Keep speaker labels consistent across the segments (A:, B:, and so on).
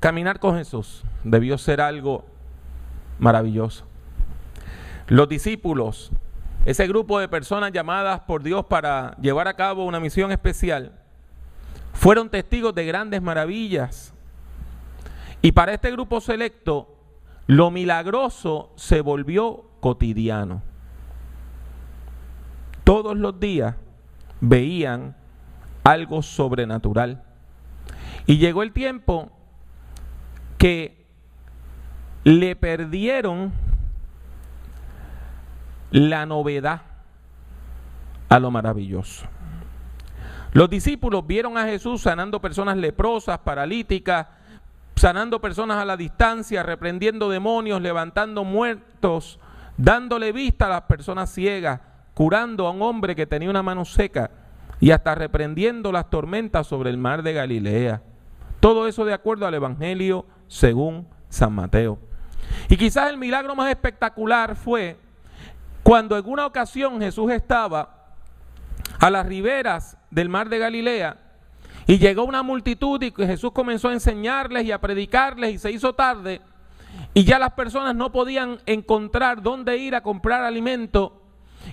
A: Caminar con Jesús debió ser algo maravilloso. Los discípulos, ese grupo de personas llamadas por Dios para llevar a cabo una misión especial, fueron testigos de grandes maravillas. Y para este grupo selecto, lo milagroso se volvió cotidiano. Todos los días veían algo sobrenatural. Y llegó el tiempo que le perdieron la novedad a lo maravilloso. Los discípulos vieron a Jesús sanando personas leprosas, paralíticas, sanando personas a la distancia, reprendiendo demonios, levantando muertos, dándole vista a las personas ciegas, curando a un hombre que tenía una mano seca y hasta reprendiendo las tormentas sobre el mar de Galilea. Todo eso de acuerdo al Evangelio según San Mateo. Y quizás el milagro más espectacular fue cuando en una ocasión Jesús estaba a las riberas del mar de Galilea y llegó una multitud y Jesús comenzó a enseñarles y a predicarles y se hizo tarde y ya las personas no podían encontrar dónde ir a comprar alimento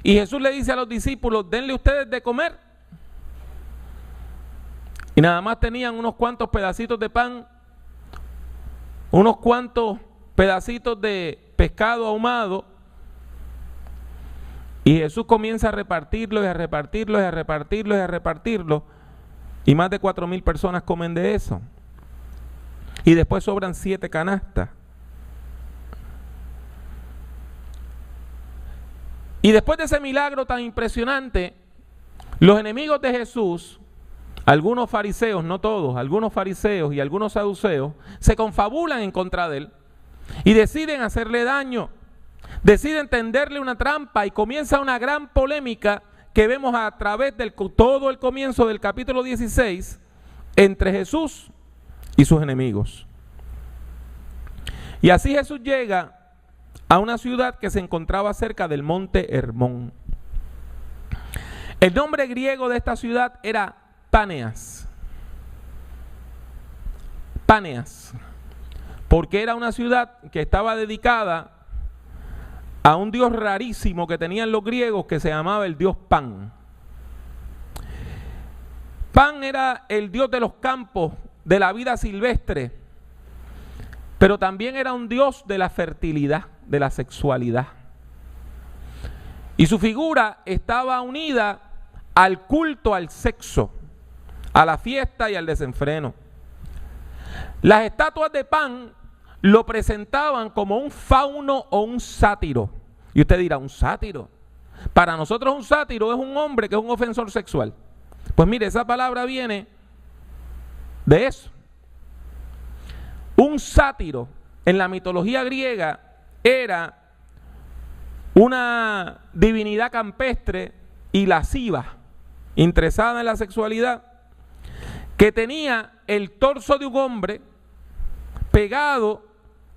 A: y Jesús le dice a los discípulos: denle ustedes de comer. Y nada más tenían unos cuantos pedacitos de pan, unos cuantos pedacitos de pescado ahumado. Y Jesús comienza a repartirlo y a repartirlo y a repartirlo y a repartirlo. Y más de 4,000 personas comen de eso. Y después sobran 7 canastas. Y después de ese milagro tan impresionante, los enemigos de Jesús, algunos fariseos, no todos, algunos fariseos y algunos saduceos, se confabulan en contra de él y deciden hacerle daño. Deciden tenderle una trampa y comienza una gran polémica que vemos a través de todo el comienzo del capítulo 16 entre Jesús y sus enemigos. Y así Jesús llega a una ciudad que se encontraba cerca del monte Hermón. El nombre griego de esta ciudad era Páneas. Páneas, porque era una ciudad que estaba dedicada a un dios rarísimo que tenían los griegos que se llamaba el dios Pan. Pan era el dios de los campos, de la vida silvestre, pero también era un dios de la fertilidad, de la sexualidad. Y su figura estaba unida al culto al sexo, a la fiesta y al desenfreno. Las estatuas de Pan lo presentaban como un fauno o un sátiro. Y usted dirá, ¿un sátiro? Para nosotros un sátiro es un hombre que es un ofensor sexual. Pues mire, esa palabra viene de eso. Un sátiro en la mitología griega era una divinidad campestre y lasciva, interesada en la sexualidad, que tenía el torso de un hombre pegado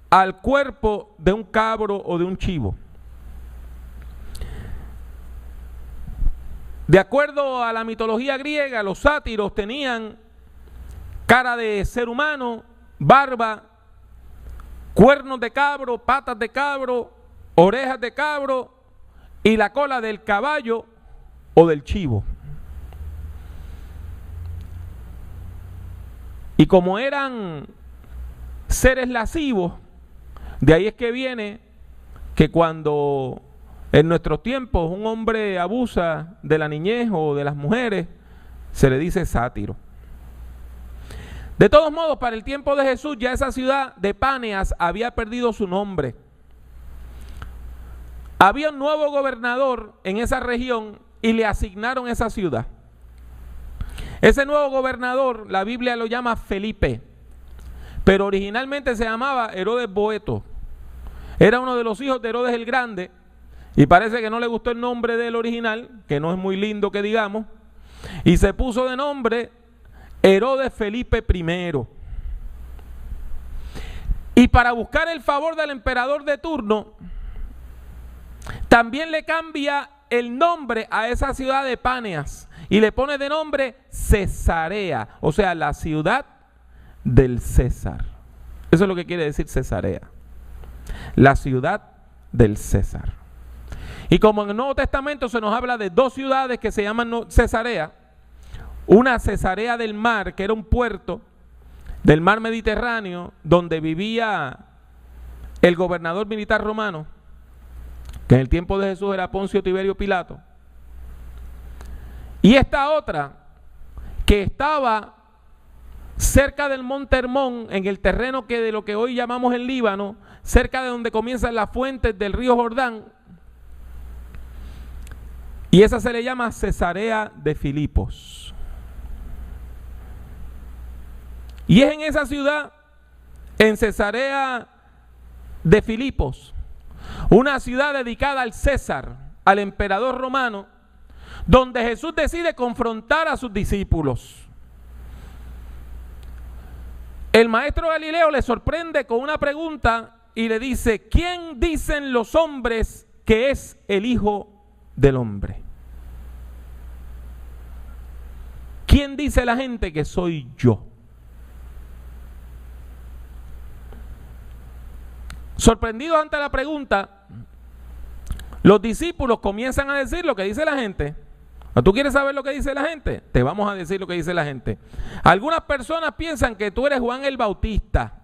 A: al cuerpo de un cabro o de un chivo. De acuerdo a la mitología griega, los sátiros tenían cara de ser humano, barba, cuernos de cabro, patas de cabro, orejas de cabro y la cola del caballo o del chivo. Y como eran seres lascivos, de ahí es que viene que cuando en nuestros tiempos un hombre abusa de la niñez o de las mujeres, se le dice sátiro. De todos modos, para el tiempo de Jesús ya esa ciudad de Páneas había perdido su nombre. Había un nuevo gobernador en esa región y le asignaron esa ciudad. Ese nuevo gobernador, la Biblia lo llama Felipe, pero originalmente se llamaba Herodes Boeto. Era uno de los hijos de Herodes el Grande y parece que no le gustó el nombre del original, que no es muy lindo que digamos, y se puso de nombre Herodes Felipe I. Y para buscar el favor del emperador de turno, también le cambia el nombre a esa ciudad de Páneas y le pone de nombre Cesarea, o sea, la ciudad del César. Eso es lo que quiere decir Cesarea. La ciudad del César. Y como en el Nuevo Testamento se nos habla de dos ciudades que se llaman Cesarea, una Cesarea del Mar, que era un puerto del mar Mediterráneo, donde vivía el gobernador militar romano, que en el tiempo de Jesús era Poncio Tiberio Pilato. Y esta otra, que estaba cerca del monte Hermón, en el terreno que de lo que hoy llamamos el Líbano, cerca de donde comienzan las fuentes del río Jordán, y esa se le llama Cesarea de Filipos. Y es en esa ciudad, en Cesarea de Filipos, una ciudad dedicada al César, al emperador romano, donde Jesús decide confrontar a sus discípulos. El maestro Galileo le sorprende con una pregunta y le dice: ¿quién dicen los hombres que es el Hijo del Hombre? ¿Quién dice la gente que soy yo? Sorprendidos ante la pregunta, los discípulos comienzan a decir lo que dice la gente. ¿Tú quieres saber lo que dice la gente? Te vamos a decir lo que dice la gente. Algunas personas piensan que tú eres Juan el Bautista,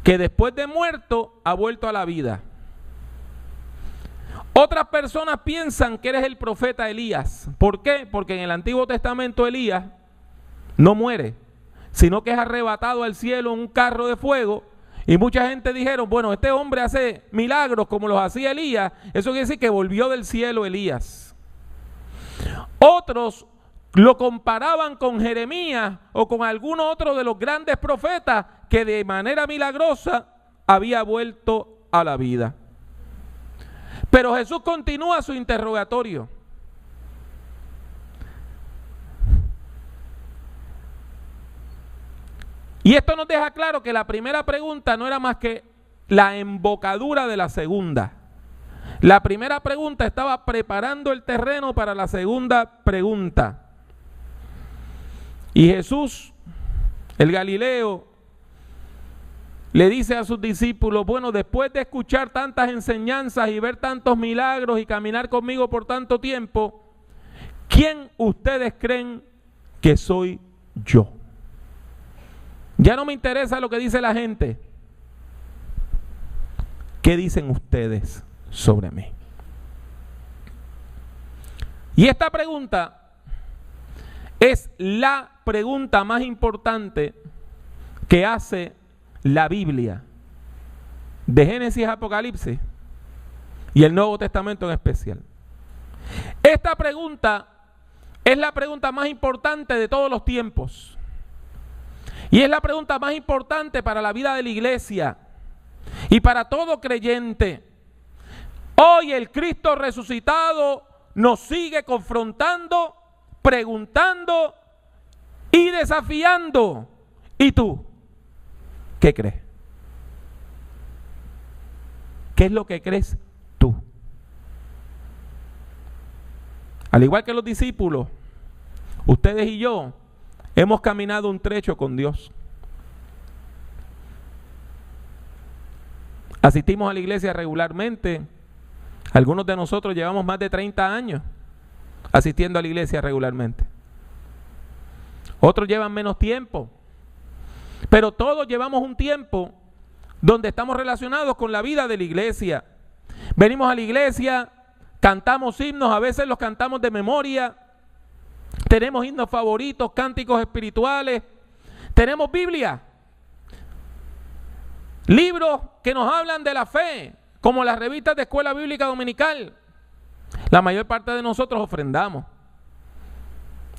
A: que después de muerto ha vuelto a la vida. Otras personas piensan que eres el profeta Elías. ¿Por qué? Porque en el Antiguo Testamento Elías no muere, sino que es arrebatado al cielo en un carro de fuego. Y mucha gente dijeron: bueno, este hombre hace milagros como los hacía Elías. Eso quiere decir que volvió del cielo Elías. Otros lo comparaban con Jeremías o con alguno otro de los grandes profetas que de manera milagrosa había vuelto a la vida. Pero Jesús continúa su interrogatorio. Y esto nos deja claro que la primera pregunta no era más que la embocadura de la segunda. La primera pregunta estaba preparando el terreno para la segunda pregunta. Y Jesús, el Galileo, le dice a sus discípulos: bueno, después de escuchar tantas enseñanzas y ver tantos milagros y caminar conmigo por tanto tiempo, ¿quién ustedes creen que soy yo? Ya no me interesa lo que dice la gente. ¿Qué dicen ustedes sobre mí? Y esta pregunta es la pregunta más importante que hace la Biblia, de Génesis a Apocalipsis y el Nuevo Testamento en especial. Esta pregunta es la pregunta más importante de todos los tiempos. Y es la pregunta más importante para la vida de la iglesia y para todo creyente. Hoy el Cristo resucitado nos sigue confrontando, preguntando y desafiando. ¿Y tú? ¿Qué crees? ¿Qué es lo que crees tú? Al igual que los discípulos, ustedes y yo hemos caminado un trecho con Dios. Asistimos a la iglesia regularmente. Algunos de nosotros llevamos más de 30 años asistiendo a la iglesia regularmente. Otros llevan menos tiempo. Pero todos llevamos un tiempo donde estamos relacionados con la vida de la iglesia. Venimos a la iglesia, cantamos himnos, a veces los cantamos de memoria. Tenemos himnos favoritos, cánticos espirituales. Tenemos Biblia. Libros que nos hablan de la fe, como las revistas de Escuela Bíblica Dominical. La mayor parte de nosotros ofrendamos.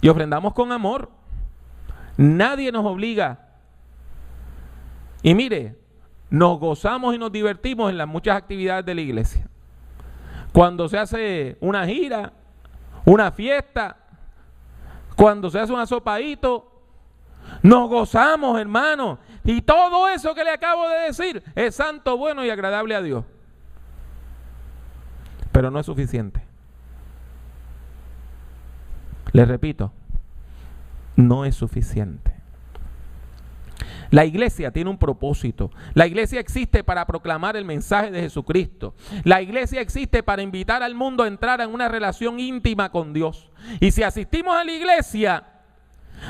A: Y ofrendamos con amor. Nadie nos obliga. Y mire, nos gozamos y nos divertimos en las muchas actividades de la iglesia. Cuando se hace una gira, una fiesta, cuando se hace un asopadito, nos gozamos, hermano. Y todo eso que le acabo de decir es santo, bueno y agradable a Dios. Pero no es suficiente. Les repito, no es suficiente. La iglesia tiene un propósito. La iglesia existe para proclamar el mensaje de Jesucristo. La iglesia existe para invitar al mundo a entrar en una relación íntima con Dios. Y si asistimos a la iglesia,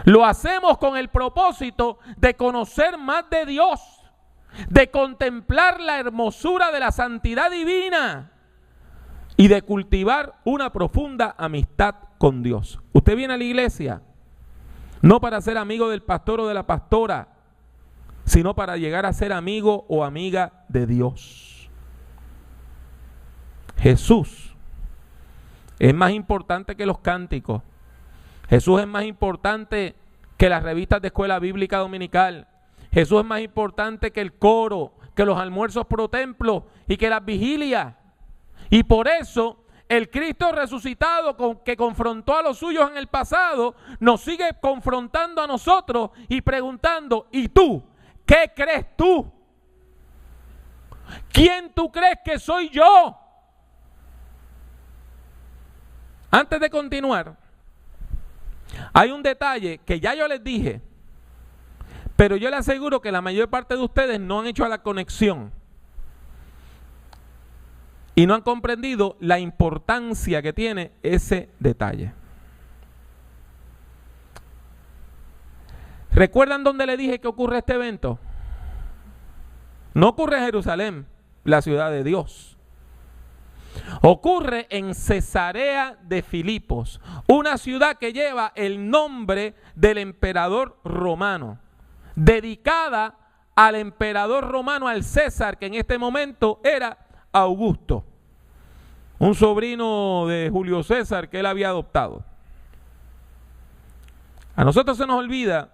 A: lo hacemos con el propósito de conocer más de Dios, de contemplar la hermosura de la santidad divina y de cultivar una profunda amistad con Dios. Usted viene a la iglesia no para ser amigo del pastor o de la pastora, sino para llegar a ser amigo o amiga de Dios. Jesús es más importante que los cánticos. Jesús es más importante que las revistas de escuela bíblica dominical. Jesús es más importante que el coro, que los almuerzos pro templo y que las vigilias. Y por eso el Cristo resucitado que confrontó a los suyos en el pasado, nos sigue confrontando a nosotros y preguntando, ¿y tú? ¿Qué crees tú? ¿Quién tú crees que soy yo? Antes de continuar, hay un detalle que ya yo les dije, pero yo les aseguro que la mayor parte de ustedes no han hecho la conexión y no han comprendido la importancia que tiene ese detalle. ¿Recuerdan dónde le dije que ocurre este evento? No ocurre en Jerusalén, la ciudad de Dios. Ocurre en Cesarea de Filipos, una ciudad que lleva el nombre del emperador romano, dedicada al emperador romano, al César, que en este momento era Augusto, un sobrino de Julio César que él había adoptado. A nosotros se nos olvida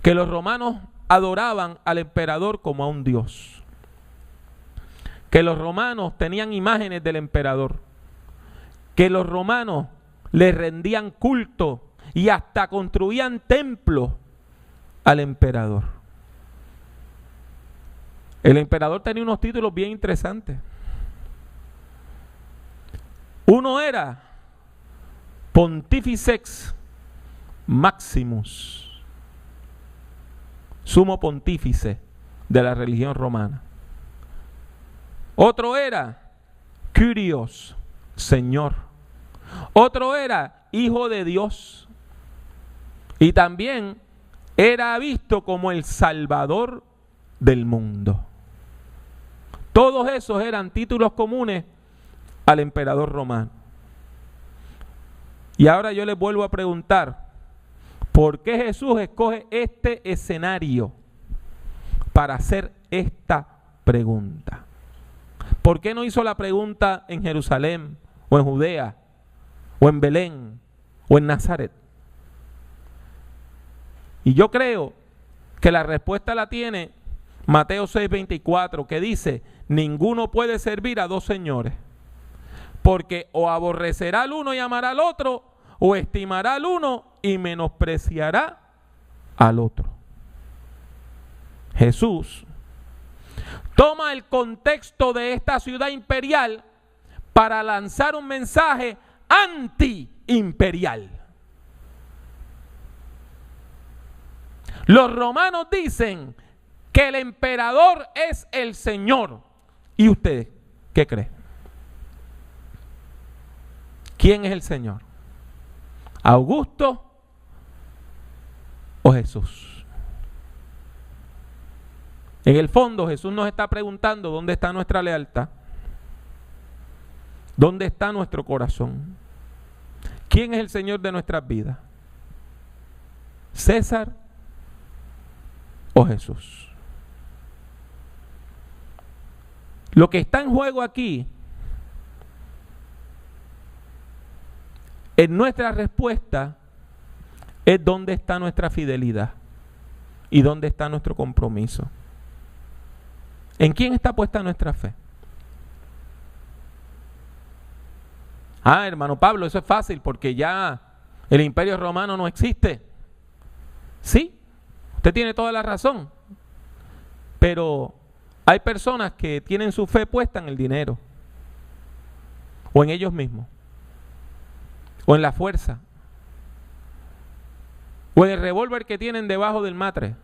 A: que los romanos adoraban al emperador como a un dios, que los romanos tenían imágenes del emperador, que los romanos le rendían culto y hasta construían templos al emperador. El emperador tenía unos títulos bien interesantes. Uno era Pontifex Maximus, sumo pontífice de la religión romana. Otro era Kyrios, Señor. Otro era Hijo de Dios. Y también era visto como el Salvador del mundo. Todos esos eran títulos comunes al emperador romano. Y ahora yo les vuelvo a preguntar, ¿por qué Jesús escoge este escenario para hacer esta pregunta? ¿Por qué no hizo la pregunta en Jerusalén, o en Judea, o en Belén, o en Nazaret? Y yo creo que la respuesta la tiene Mateo 6:24, que dice, ninguno puede servir a dos señores, porque o aborrecerá al uno y amará al otro, o estimará al uno y menospreciará al otro. Jesús toma el contexto de esta ciudad imperial para lanzar un mensaje anti-imperial. Los romanos dicen que el emperador es el Señor. ¿Y usted qué cree? ¿Quién es el Señor? ¿Augusto o Jesús? En el fondo Jesús nos está preguntando dónde está nuestra lealtad, dónde está nuestro corazón, quién es el Señor de nuestras vidas, César o Jesús. Lo que está en juego aquí en nuestra respuesta es dónde está nuestra fidelidad y dónde está nuestro compromiso. ¿En quién está puesta nuestra fe? Hermano Pablo, eso es fácil porque ya el imperio romano no existe. Sí, usted tiene toda la razón, pero hay personas que tienen su fe puesta en el dinero, o en ellos mismos, o en la fuerza, o en el revólver que tienen debajo del matre.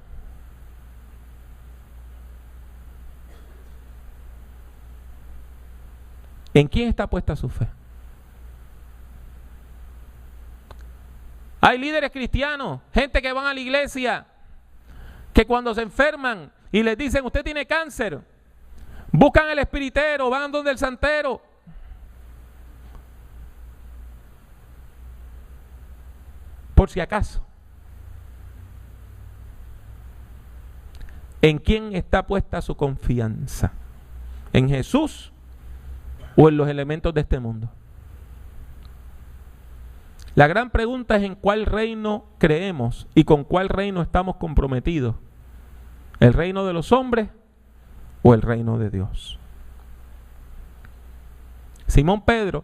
A: ¿En quién está puesta su fe? Hay líderes cristianos, gente que van a la iglesia, que cuando se enferman y les dicen, usted tiene cáncer, buscan el espiritero, van donde el santero. Por si acaso. ¿En quién está puesta su confianza? ¿En Jesús o en los elementos de este mundo? La gran pregunta es en cuál reino creemos y con cuál reino estamos comprometidos. ¿El reino de los hombres o el reino de Dios? Simón Pedro,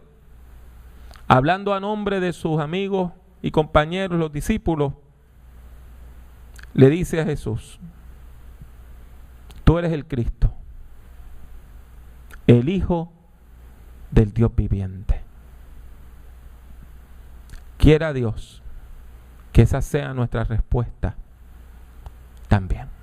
A: hablando a nombre de sus amigos y compañeros, los discípulos, le dice a Jesús, tú eres el Cristo, el Hijo del Dios viviente. Quiera Dios que esa sea nuestra respuesta también.